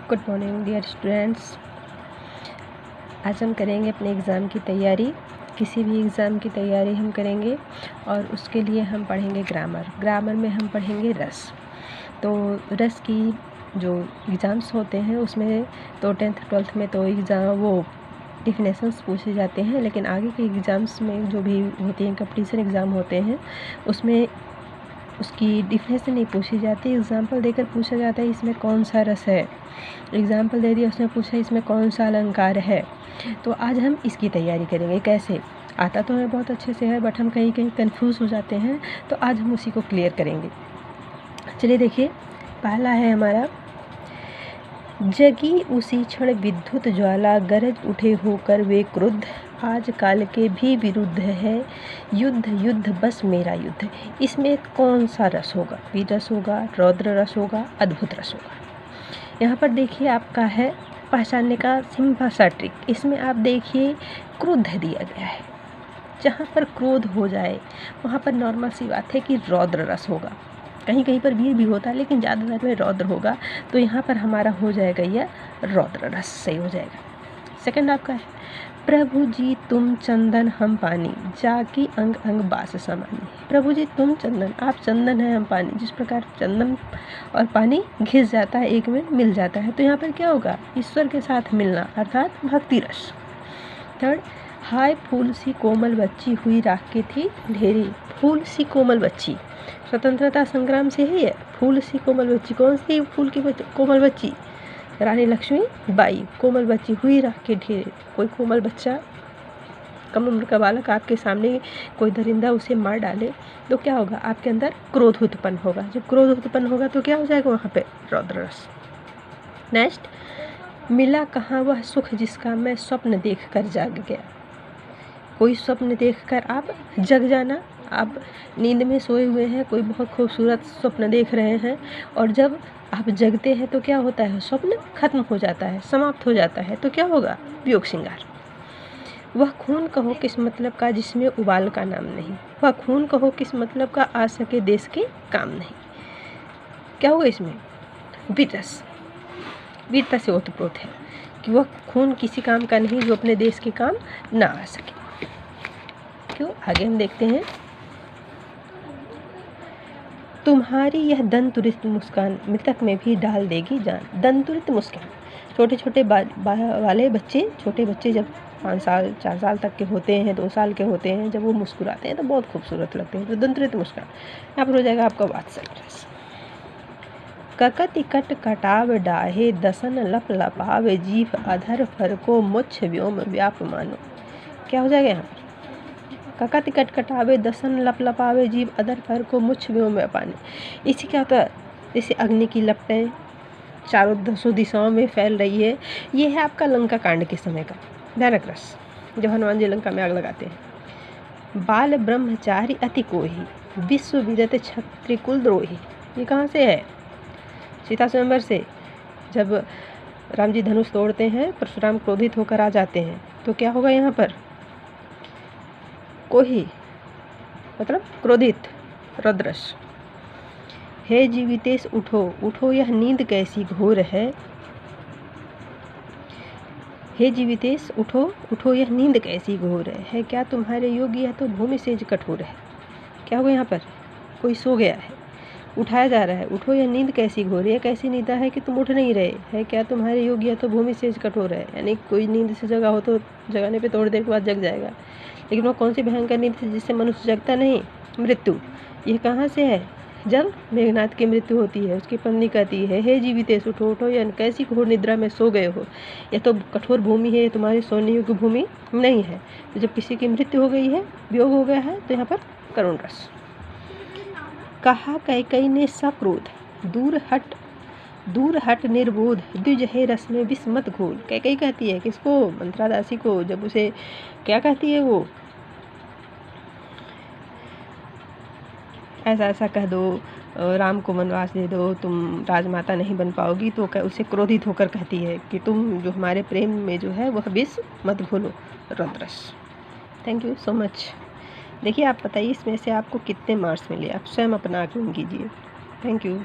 Good morning dear students. आज हम करेंगे अपने एग्ज़ाम की तैयारी। किसी भी एग्ज़ाम की तैयारी हम करेंगे और उसके लिए हम पढ़ेंगे ग्रामर में हम पढ़ेंगे रस। तो रस की जो एग्ज़ाम्स होते हैं उसमें तो 10th 12th में तो एग्ज़ाम वो डिफिनेशंस पूछे जाते हैं, लेकिन आगे के एग्ज़ाम्स में जो भी होते हैं कंपटीशन एग्ज़ाम होते हैं उसमें उसकी डिफिनेशन नहीं पूछी जाती, एग्ज़ाम्पल देकर पूछा जाता है इसमें कौन सा रस है। एग्ज़ाम्पल दे दिया, उसने पूछा इसमें कौन सा अलंकार है। तो आज हम इसकी तैयारी करेंगे। कैसे? आता तो हमें बहुत अच्छे से है, बट हम कहीं कहीं कंफ्यूज हो जाते हैं, तो आज हम उसी को क्लियर करेंगे। चलिए देखिए, पहला है हमारा, जगी उसी क्षण विद्युत ज्वाला, गरज उठे होकर वे क्रुद्ध, आज काल के भी विरुद्ध है, युद्ध युद्ध बस मेरा युद्ध। इसमें कौन सा रस होगा? वीर रस होगा, रौद्र रस होगा, अद्भुत रस होगा। यहाँ पर देखिए आपका है पहचानने का सिंपल सा ट्रिक। इसमें आप देखिए क्रोध दिया गया है। जहाँ पर क्रोध हो जाए वहाँ पर नॉर्मल सी बात है कि रौद्र रस होगा। कहीं कहीं पर वीर भी होता है, लेकिन ज़्यादातर में रौद्र होगा। तो यहाँ पर हमारा हो जाएगा यह रौद्र रस, सही हो जाएगा। सेकंड आपका है, प्रभु जी तुम चंदन हम पानी, जाकी अंग अंग बास समानी। प्रभु जी तुम चंदन, आप चंदन है हम पानी। जिस प्रकार चंदन और पानी घिस जाता है, एक में मिल जाता है, तो यहाँ पर क्या होगा? ईश्वर के साथ मिलना, अर्थात भक्ति रस। थर्ड, हाय फूल सी कोमल बच्ची, हुई राख की थी ढेरी। फूल सी कोमल बच्ची स्वतंत्रता संग्राम से ही है। फूल सी कोमल बच्ची, कौन सी फूल की कोमल बच्ची? रानी लक्ष्मी बाई। कोमल बच्ची, हुई राख के ढेर। कोई कोमल बच्चा, कम उम्र का बालक आपके सामने कोई दरिंदा उसे मार डाले तो क्या होगा? आपके अंदर क्रोध उत्पन्न होगा। जब क्रोध उत्पन्न होगा तो क्या हो जाएगा? वहाँ पे रौद्र रस। नेक्स्ट, मिला कहाँ वह सुख जिसका मैं स्वप्न देख कर जाग गया। कोई स्वप्न देखकर आप जग जाना। आप नींद में सोए हुए हैं, कोई बहुत खूबसूरत स्वप्न देख रहे हैं, और जब आप जगते हैं तो क्या होता है? स्वप्न खत्म हो जाता है, समाप्त हो जाता है। तो क्या होगा? वियोग श्रृंगार। वह खून कहो किस मतलब का जिसमें उबाल का नाम नहीं। वह खून कहो किस मतलब का आ सके देश के काम नहीं। क्या होगा इसमें? वीररस, वीरता से ओतप्रोत है कि वह खून किसी काम का नहीं जो अपने देश के काम ना आ सके। क्यों? आगे हम देखते हैं, तुम्हारी यह दंतुरित मुस्कान मृतक में भी डाल देगी जान। दंतुरित मुस्कान, छोटे छोटे वाले बच्चे, छोटे बच्चे जब 5 साल 4 साल तक के होते हैं, 2 साल के होते हैं, जब वो मुस्कुराते हैं तो बहुत खूबसूरत लगते हैं। तो दंतुरित मुस्कान यहाँ पर हो जाएगा आपका वात्सल्य रस। ककति कट कटाव डाहे, दसन लप लपावे जीभ, अधर फर को मुच्छ व्योम व्याप मानो। क्या हो जाएगा यहाँ पर? ककति कट कटावे, दसन लप लपावे जीभ, अधर फर को मुच्छ व्योम व्यापाने। इसी क्या होता है? जैसे अग्नि की लपटें चारों दसों दिशाओं में फैल रही है। ये है आपका लंका कांड के समय का भयानक रस, जब हनुमान जी लंका में आग लगाते हैं। बाल ब्रह्मचारी अति कोही, विश्व विदत क्षत्रिय कुल द्रोही। ये कहाँ से है? सीता स्वयंवर से। जब राम जी धनुष तोड़ते हैं, परशुराम क्रोधित होकर आ जाते हैं, तो क्या होगा यहाँ पर? कोही मतलब क्रोधित, रौद्रस। हे जीवितेश उठो, उठो यह नींद कैसी घोर है। हे जीवितेश उठो, उठो यह नींद कैसी घोर है क्या तुम्हारे योग्य यह तो भूमि सेज कठोर है। क्या होगा यहाँ पर? कोई सो गया है, उठाया जा रहा है। उठो यह नींद कैसी घोर है, कैसी नींद है कि तुम उठ नहीं रहे है क्या तुम्हारे योग्य तो भूमि सेज कठोर है। यानी कोई नींद से जगा हो तो जगाने पे थोड़ी देर के बाद जग जाएगा, लेकिन वो कौन सी भयंकर नींद है जिससे मनुष्य जगता नहीं? मृत्यु। ये कहाँ से है? जब मेघनाथ की मृत्यु होती है, उसकी पत्नी कहती है, हे जीवितेश उठो, उठो या कैसी घोर निद्रा में सो गए हो। यह तो कठोर भूमि है, तुम्हारी सोने योग्य भूमि नहीं है। तो जब किसी की मृत्यु हो गई है, वियोग हो गया है, तो यहाँ पर करुण रस। कहा कैकई ने सक्रोध, दूर हट निर्बोध, द्विज है रस में विष मत घोल। कैकई कहती है किसको? मंत्रादासी को। जब उसे क्या कहती है वो? ऐसा ऐसा कह दो, राम को वनवास दे दो, तुम राजमाता नहीं बन पाओगी। तो उसे क्रोधित होकर कहती है कि तुम जो हमारे प्रेम में जो है वह विष मत घोलो, रौद्रस। Thank you so much. देखिए आप बताइए इसमें से आपको कितने मार्क्स मिले, आप स्वयं अपना आकलन कीजिए। Thank you.